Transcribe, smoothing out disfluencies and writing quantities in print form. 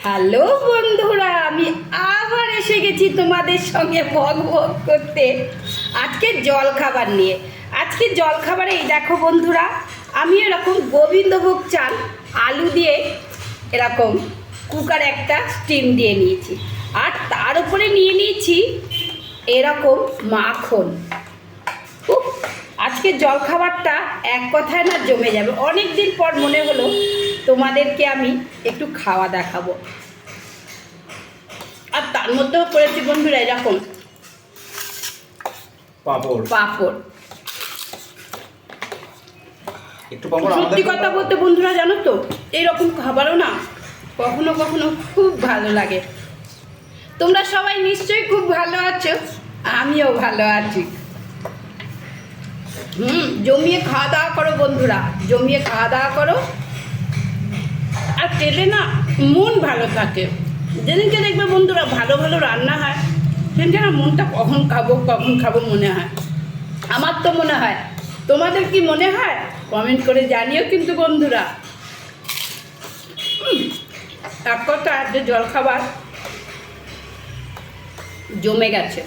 Hello বন্ধুরা, আমি আবার এসে গেছি তোমাদের সঙ্গে বক বক করতে আজকে জলখাবার নিয়ে। আজকে জলখাবারে এই দেখো বন্ধুরা, আমি এরকম গোবিন্দভোগ চাল আলু দিয়ে এরকম কুকার একটা স্টিম দিয়ে নিয়েছি, আর তার উপরে নিয়ে নিয়েছি এরকম মাখন। আজকে জলখাবারটা এক কথায় না জমে যাবে। অনেক দিন পর মনে হলো তোমাদেরকে আমি একটু খাওয়া দেখাবো। আর তার মধ্যেও করেছি বন্ধুরা এরকম পাঁপড়। সত্যি কথা বলতে বন্ধুরা, জানো তো, এইরকম খাবারও না কখনো কখনো খুব ভালো লাগে। তোমরা সবাই নিশ্চয়ই খুব ভালো আছো, আমিও ভালো আছি। জমিয়ে খাওয়া দাওয়া করো বন্ধুরা, জমিয়ে খাওয়া দাওয়া করো। আর তেলে না মন ভালো থাকে। যেদিনকে দেখবে বন্ধুরা ভালো ভালো রান্না হয়, সেদিনকে না মনটা কখন খাবো মনে হয়। আমার তো মনে হয়, তোমাদের কি মনে হয় কমেন্ট করে জানিও কিন্তু বন্ধুরা। এক কথা, যে জলখাবার জমে গেছে।